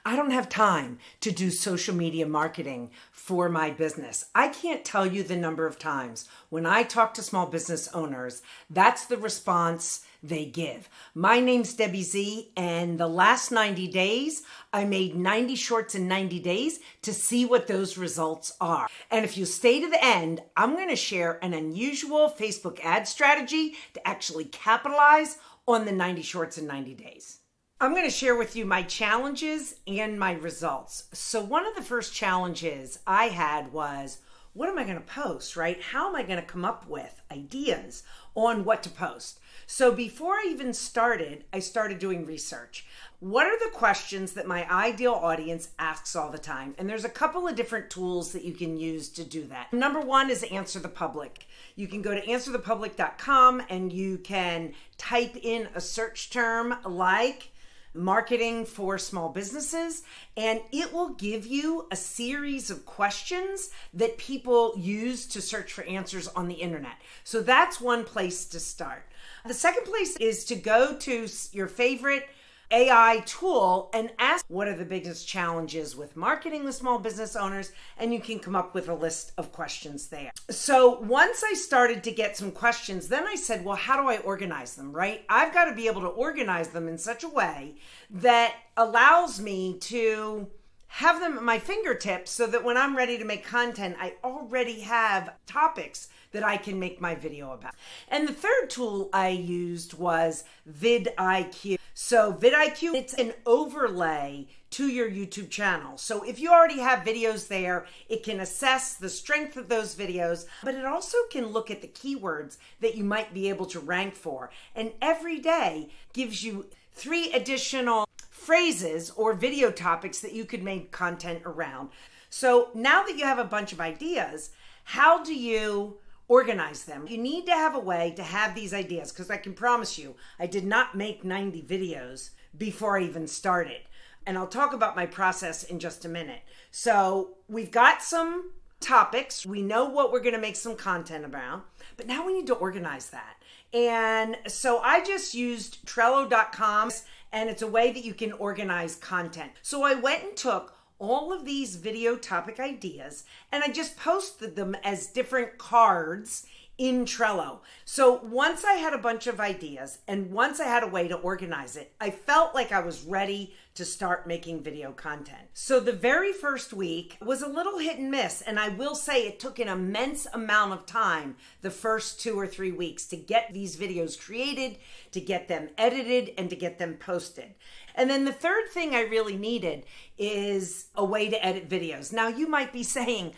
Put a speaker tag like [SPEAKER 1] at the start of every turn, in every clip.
[SPEAKER 1] I don't have time to do social media marketing for my business. I can't tell you the number of times when I talk to small business owners, that's the response they give. My name's Debbie Z, and the last 90 days, I made 90 shorts in 90 days to see what those results are. And if you stay to the end, I'm going to share an unusual Facebook ad strategy to actually capitalize on the 90 shorts in 90 days. I'm going to share with you my challenges and my results. So one of the first challenges I had was, what am I going to post, right? How am I going to come up with ideas on what to post? So before I even started, I started doing research. What are the questions that my ideal audience asks all the time? And there's a couple of different tools that you can use to do that. Number one is Answer the Public. You can go to answerthepublic.com and you can type in a search term like marketing for small businesses, and it will give you a series of questions that people use to search for answers on the internet. So that's one place to start. The second place is to go to your favorite AI tool and ask what are the biggest challenges with marketing with small business owners, and you can come up with a list of questions there. So once I started to get some questions, then I said, well, how do I organize them, right? I've got to be able to organize them in such a way that allows me to have them at my fingertips so that when I'm ready to make content, I already have topics that I can make my video about. And the third tool I used was vidIQ. So vidIQ, it's an overlay to your YouTube channel. So if you already have videos there, it can assess the strength of those videos, but it also can look at the keywords that you might be able to rank for. And every day gives you 3 additional phrases or video topics that you could make content around. So now that you have a bunch of ideas, how do you organize them? You need to have a way to have these ideas, because I can promise you, I did not make 90 videos before I even started. And I'll talk about my process in just a minute. So we've got some topics. We know what we're going to make some content about, but now we need to organize that. And so I just used Trello.com, and it's a way that you can organize content. So I went and took all of these video topic ideas and I just posted them as different cards in Trello. So once I had a bunch of ideas and once I had a way to organize it, I felt like I was ready to start making video content. So the very first week was a little hit and miss, and I will say it took an immense amount of time the first 2 or 3 weeks to get these videos created, to get them edited, and to get them posted. And then the third thing I really needed is a way to edit videos. Now you might be saying,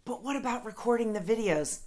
[SPEAKER 1] but what about recording the videos?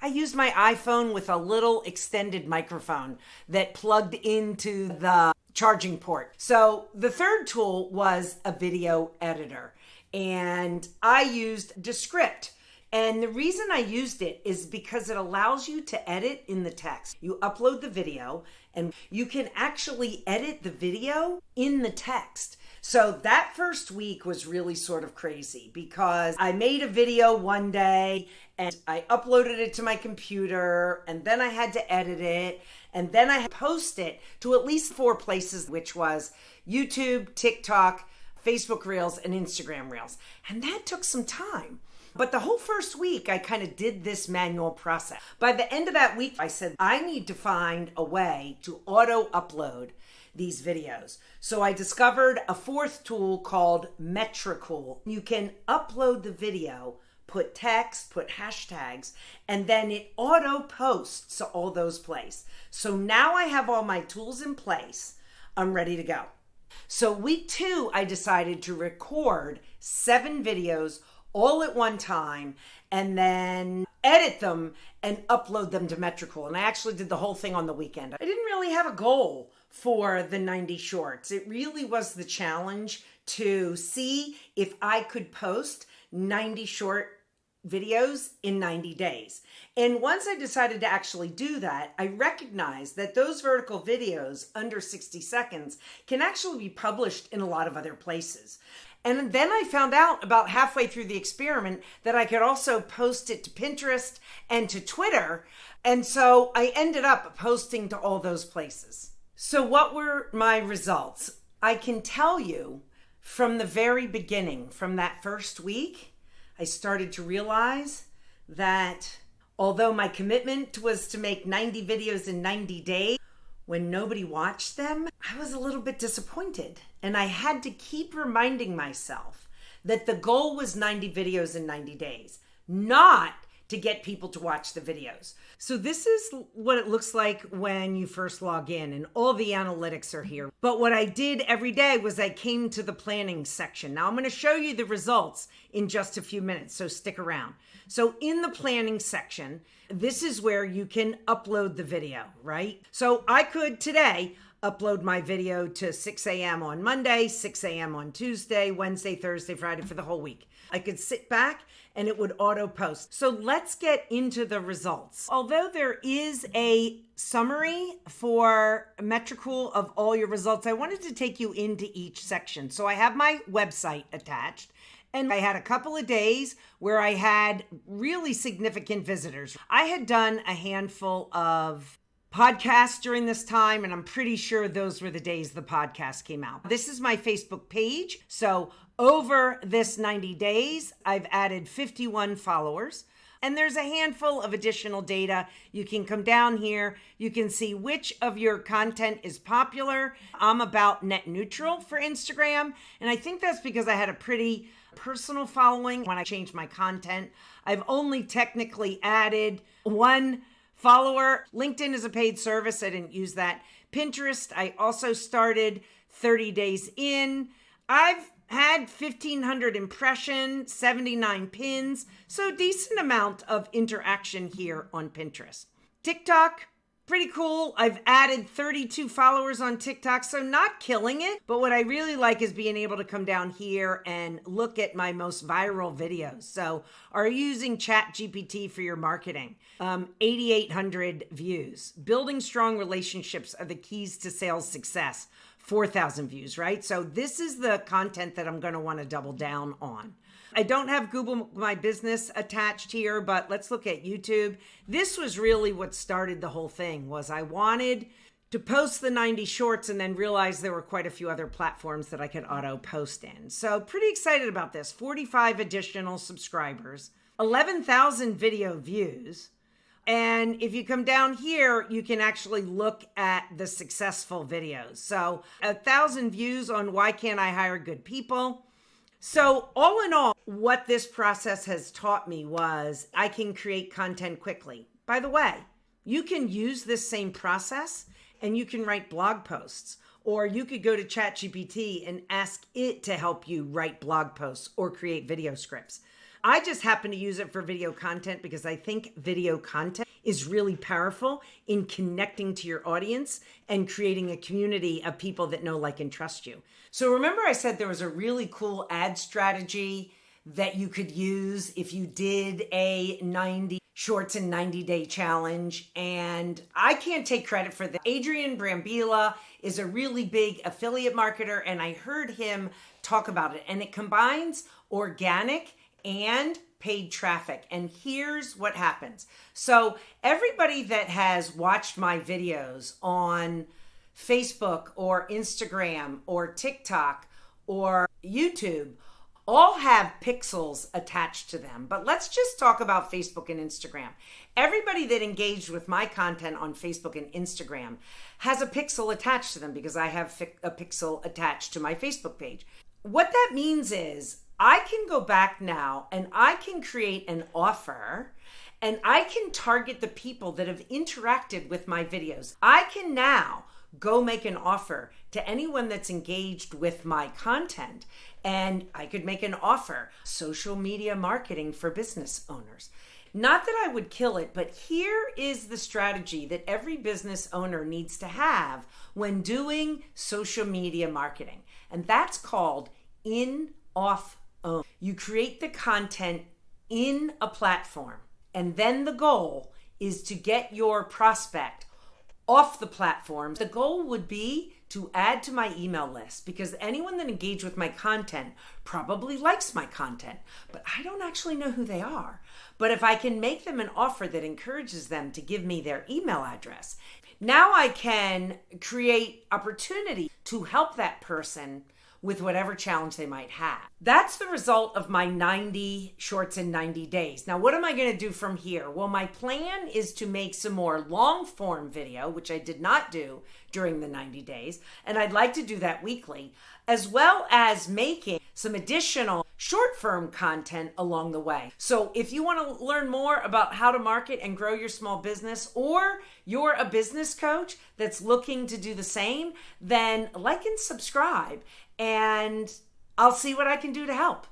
[SPEAKER 1] I used my iPhone with a little extended microphone that plugged into the charging port. So the third tool was a video editor, and I used Descript. And the reason I used it is because it allows you to edit in the text. You upload the video and you can actually edit the video in the text. So that first week was really sort of crazy because I made a video one day and I uploaded it to my computer, and then I had to edit it, and then I had to post it to at least 4 places, which was YouTube, TikTok, Facebook Reels, and Instagram Reels. And that took some time. But the whole first week, I kind of did this manual process. By the end of that week, I said, I need to find a way to auto-upload these videos. So I discovered a 4th tool called Metricool. You can upload the video, put text, put hashtags, and then it auto-posts to all those places. So now I have all my tools in place. I'm ready to go. So week 2, I decided to record 7 videos all at one time and then edit them and upload them to Metricool. And I actually did the whole thing on the weekend. I didn't really have a goal for the 90 shorts. It really was the challenge to see if I could post 90 short videos in 90 days. And once I decided to actually do that, I recognized that those vertical videos under 60 seconds can actually be published in a lot of other places. And then I found out about halfway through the experiment that I could also post it to Pinterest and to Twitter. And so I ended up posting to all those places. So what were my results? I can tell you From the very beginning, from that first week, I started to realize that although my commitment was to make 90 videos in 90 days, when nobody watched them, I was a little bit disappointed. And I had to keep reminding myself that the goal was 90 videos in 90 days, not to get people to watch the videos. So this is what it looks like when you first log in, and all the analytics are here. But what I did every day was I came to the planning section. Now I'm going to show you the results in just a few minutes, so stick around. So in the planning section, this is where you can upload the video, right? So I could today upload my video to 6 a.m. on Monday, 6 a.m. on Tuesday, Wednesday, Thursday, Friday, for the whole week. I could sit back and it would auto post. So let's get into the results. Although there is a summary for Metricool of all your results, I wanted to take you into each section. So I have my website attached, and I had a couple of days where I had really significant visitors. I had done a handful of podcasts during this time, and I'm pretty sure those were the days the podcast came out. This is my Facebook page. So over this 90 days, I've added 51 followers, and there's a handful of additional data. You can come down here. You can see which of your content is popular. I'm about net neutral for Instagram, and I think that's because I had a pretty personal following when I changed my content. I've only technically added one follower. LinkedIn is a paid service. I didn't use that. Pinterest, I also started 30 days in. I've had 1,500 impressions, 79 pins, so decent amount of interaction here on Pinterest. TikTok, pretty cool. I've added 32 followers on TikTok, so not killing it. But what I really like is being able to come down here and look at my most viral videos. So are you using ChatGPT for your marketing? 8,800 views. Building strong relationships are the keys to sales success. 4,000 views, right? So this is the content that I'm going to want to double down on. I don't have Google My Business attached here, but let's look at YouTube. This was really what started the whole thing. Was I wanted to post the 90 shorts and then realized there were quite a few other platforms that I could auto post in. So pretty excited about this. 45 additional subscribers, 11,000 video views. And if you come down here, you can actually look at the successful videos. So 1,000 views on why can't I hire good people? So all in all, what this process has taught me was I can create content quickly. By the way, you can use this same process and you can write blog posts, or you could go to ChatGPT and ask it to help you write blog posts or create video scripts. I just happen to use it for video content because I think video content is really powerful in connecting to your audience and creating a community of people that know, like, and trust you. So remember I said there was a really cool ad strategy that you could use if you did a 90 shorts in 90-day challenge. And I can't take credit for that. Adrian Brambilla is a really big affiliate marketer, and I heard him talk about it. And it combines organic and paid traffic. And here's what happens. So everybody that has watched my videos on Facebook or Instagram or TikTok or YouTube all have pixels attached to them. But let's just talk about Facebook and Instagram. Everybody that engaged with my content on Facebook and Instagram has a pixel attached to them because I have a pixel attached to my Facebook page. What that means is I can go back now and I can create an offer, and I can target the people that have interacted with my videos. I can now go make an offer to anyone that's engaged with my content, and I could make an offer, social media marketing for business owners. Not that I would kill it, but here is the strategy that every business owner needs to have when doing social media marketing, and that's called in-off own. You create the content in a platform, and then the goal is to get your prospect off the platform. The goal would be to add to my email list, because anyone that engaged with my content probably likes my content, but I don't actually know who they are. But if I can make them an offer that encourages them to give me their email address, now I can create opportunity to help that person with whatever challenge they might have. That's the result of my 90 shorts in 90 days. Now, what am I going to do from here? Well, my plan is to make some more long form video, which I did not do during the 90 days. And I'd like to do that weekly, as well as making some additional short form content along the way. So if you want to learn more about how to market and grow your small business, or you're a business coach that's looking to do the same, then like and subscribe, and I'll see what I can do to help.